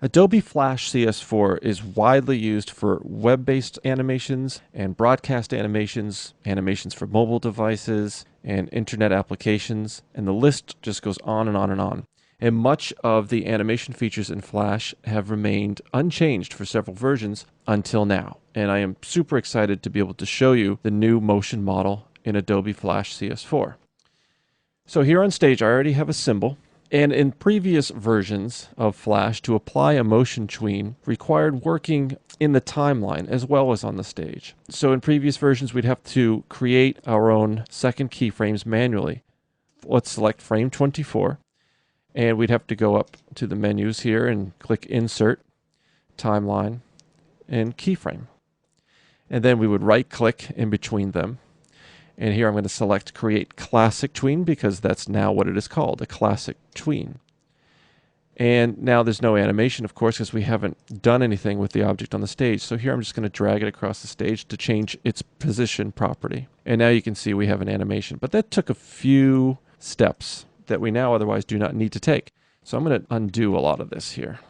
Adobe Flash CS4 is widely used for web-based animations and broadcast animations, animations for mobile devices, and internet applications, and the list just goes on and on and on. And much of the animation features in Flash have remained unchanged for several versions until now. And I am super excited to be able to show you the new motion model in Adobe Flash CS4. So here on stage, I already have a symbol. And in previous versions of Flash, to apply a motion tween required working in the timeline as well as on the stage. So in previous versions, we'd have to create our own second keyframes manually. Let's select frame 24, and we'd have to go up to the menus here and click Insert, Timeline, and Keyframe. And then we would right-click in between them. And here I'm going to select Create Classic Tween because that's now what it is called, a classic tween. And now there's no animation, of course, because we haven't done anything with the object on the stage. So here I'm just going to drag it across the stage to change its position property. And now you can see we have an animation. But that took a few steps that we now otherwise do not need to take. So I'm going to undo a lot of this here.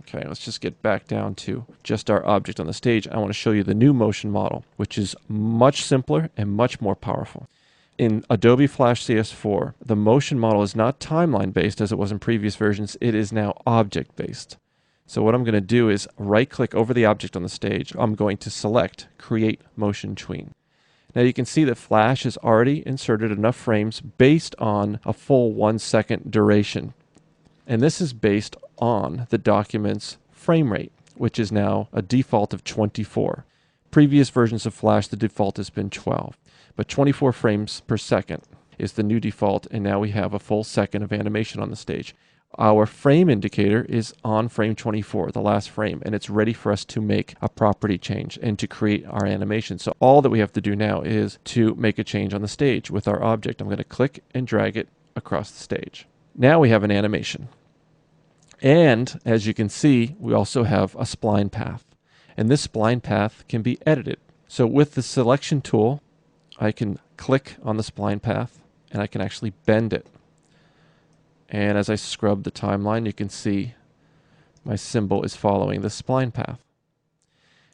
Okay, let's just get back down to just our object on the stage. I want to show you the new motion model, which is much simpler and much more powerful. In Adobe Flash CS4, the motion model is not timeline-based as it was in previous versions. It is now object-based. So what I'm going to do is right-click over the object on the stage. I'm going to select Create Motion Tween. Now you can see that Flash has already inserted enough frames based on a full 1 second duration. And this is based on the document's frame rate, which is now a default of 24. Previous versions of Flash, the default has been 12. But 24 frames per second is the new default, and now we have a full second of animation on the stage. Our frame indicator is on frame 24, the last frame, and it's ready for us to make a property change and to create our animation. So all that we have to do now is to make a change on the stage with our object. I'm going to click and drag it across the stage. Now we have an animation. And as you can see, we also have a spline path. And this spline path can be edited. So with the selection tool, I can click on the spline path and I can actually bend it. And as I scrub the timeline, you can see my symbol is following the spline path.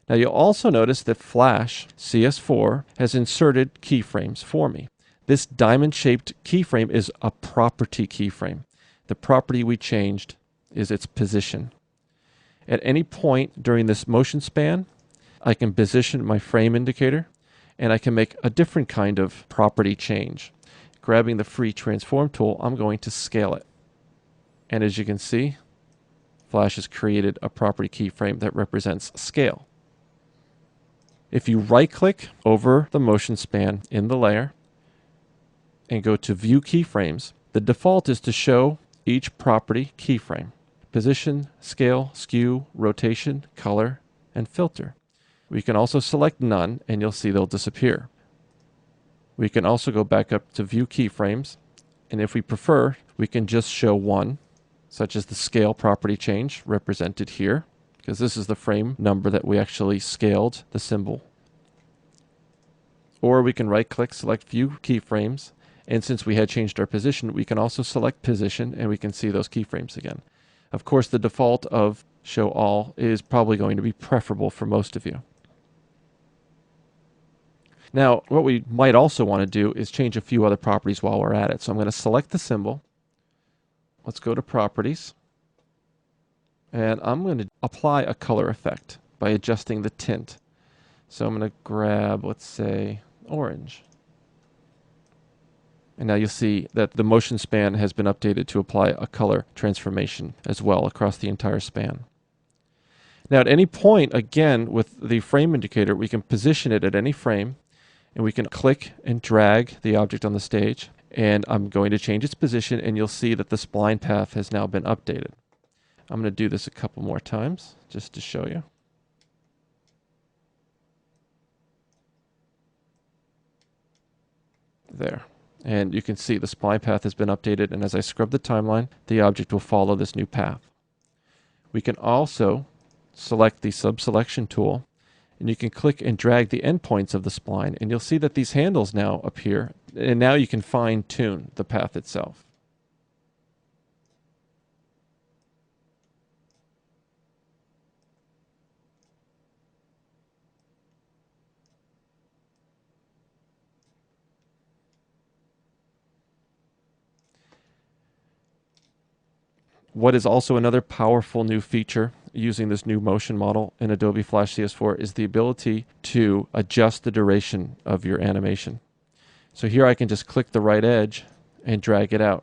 Now you'll also notice that Flash CS4 has inserted keyframes for me. This diamond-shaped keyframe is a property keyframe. The property we changed is its position. At any point during this motion span, I can position my frame indicator and I can make a different kind of property change. Grabbing the free transform tool, I'm going to scale it. And as you can see, Flash has created a property keyframe that represents scale. If you right-click over the motion span in the layer and go to View Keyframes, the default is to show each property keyframe: position, scale, skew, rotation, color, and filter. We can also select none and you'll see they'll disappear. We can also go back up to View Keyframes, and if we prefer, we can just show one, such as the scale property change represented here, because this is the frame number that we actually scaled the symbol. Or we can right-click, select View Keyframes, and since we had changed our position, we can also select position and we can see those keyframes again. Of course, the default of Show All is probably going to be preferable for most of you. Now, what we might also want to do is change a few other properties while we're at it. So I'm going to select the symbol. Let's go to Properties. And I'm going to apply a color effect by adjusting the tint. So I'm going to grab, let's say, orange. And now you'll see that the motion span has been updated to apply a color transformation as well across the entire span. Now at any point, again, with the frame indicator, we can position it at any frame, and we can click and drag the object on the stage, and I'm going to change its position, and you'll see that the spline path has now been updated. I'm going to do this a couple more times just to show you. There. And you can see the spline path has been updated, and as I scrub the timeline, the object will follow this new path. We can also select the subselection tool, and you can click and drag the endpoints of the spline, and you'll see that these handles now appear, and now you can fine-tune the path itself. What is also another powerful new feature using this new motion model in Adobe Flash CS4 is the ability to adjust the duration of your animation. So here I can just click the right edge and drag it out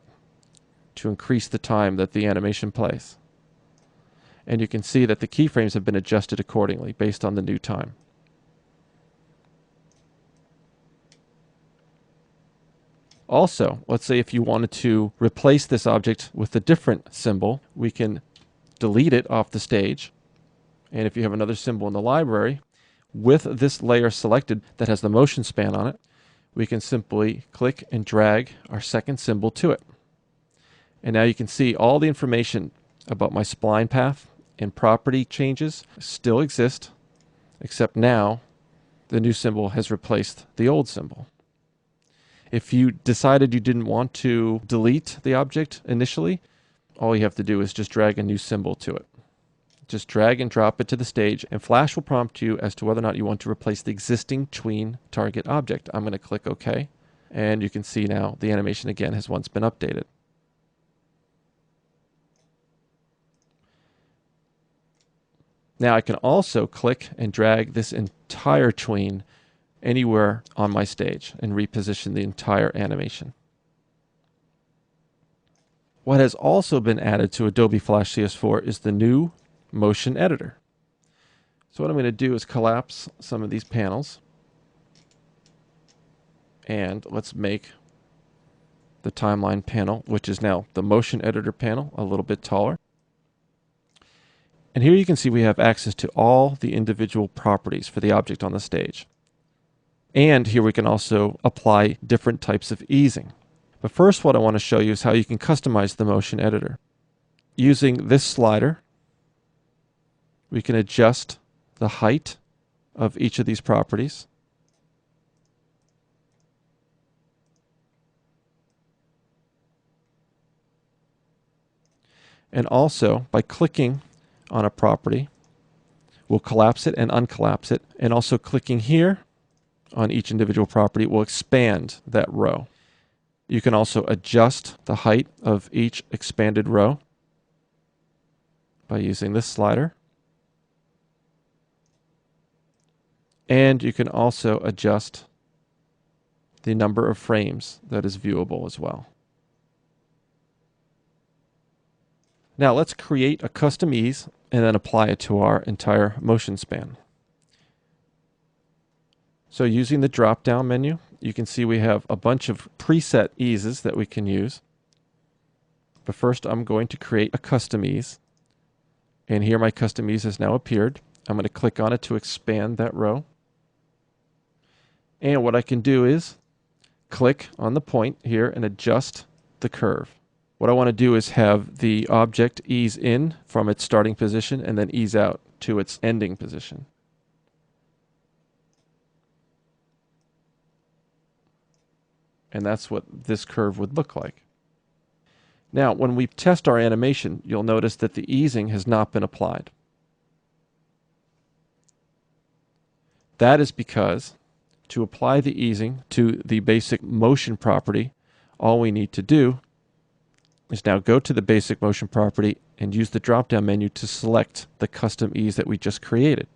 to increase the time that the animation plays. And you can see that the keyframes have been adjusted accordingly based on the new time. Also, let's say if you wanted to replace this object with a different symbol, we can delete it off the stage. And if you have another symbol in the library, with this layer selected that has the motion span on it, we can simply click and drag our second symbol to it. And now you can see all the information about my spline path and property changes still exist, except now the new symbol has replaced the old symbol. If you decided you didn't want to delete the object initially, all you have to do is just drag a new symbol to it. Just drag and drop it to the stage, and Flash will prompt you as to whether or not you want to replace the existing tween target object. I'm going to click OK, and you can see now the animation again has once been updated. Now I can also click and drag this entire tween anywhere on my stage and reposition the entire animation. What has also been added to Adobe Flash CS4 is the new motion editor. So what I'm going to do is collapse some of these panels, and let's make the timeline panel, which is now the motion editor panel, a little bit taller. And here you can see we have access to all the individual properties for the object on the stage. And here we can also apply different types of easing. But first, what I want to show you is how you can customize the motion editor. Using this slider, we can adjust the height of each of these properties. And also, by clicking on a property, we'll collapse it and uncollapse it. And also clicking here on each individual property will expand that row. You can also adjust the height of each expanded row by using this slider. And you can also adjust the number of frames that is viewable as well. Now let's create a custom ease and then apply it to our entire motion span. So using the drop-down menu, you can see we have a bunch of preset eases that we can use. But first I'm going to create a custom ease. And here my custom ease has now appeared. I'm going to click on it to expand that row. And what I can do is click on the point here and adjust the curve. What I want to do is have the object ease in from its starting position and then ease out to its ending position. And that's what this curve would look like. Now, when we test our animation, you'll notice that the easing has not been applied. That is because to apply the easing to the basic motion property, all we need to do is now go to the basic motion property and use the drop-down menu to select the custom ease that we just created.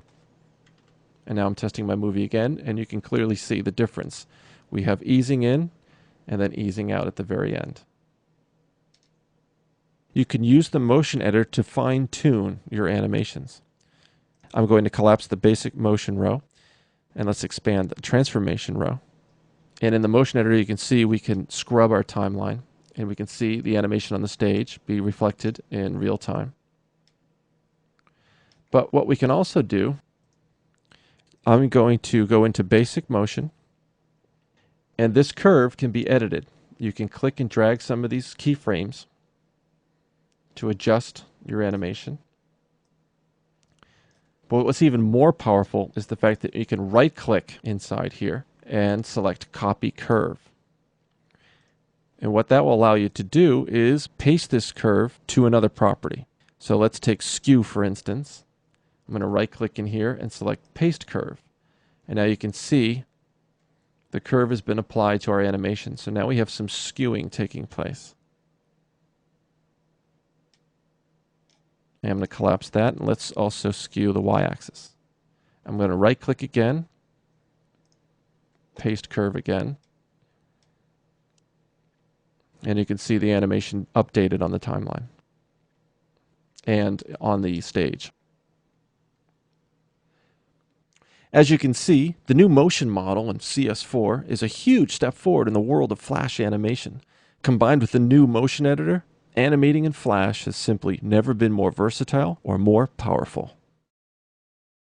And now I'm testing my movie again, and you can clearly see the difference. We have easing in and then easing out at the very end. You can use the motion editor to fine-tune your animations. I'm going to collapse the basic motion row, and let's expand the transformation row. And in the motion editor, you can see we can scrub our timeline, and we can see the animation on the stage be reflected in real time. But what we can also do, I'm going to go into basic motion, and this curve can be edited. You can click and drag some of these keyframes to adjust your animation. But what's even more powerful is the fact that you can right-click inside here and select Copy Curve. And what that will allow you to do is paste this curve to another property. So let's take Skew, for instance. I'm going to right-click in here and select Paste Curve. And now you can see the curve has been applied to our animation. So now we have some skewing taking place. And I'm going to collapse that, and let's also skew the y-axis. I'm going to right-click again, paste curve again, and you can see the animation updated on the timeline and on the stage. As you can see, the new motion model in CS4 is a huge step forward in the world of Flash animation. Combined with the new motion editor, animating in Flash has simply never been more versatile or more powerful.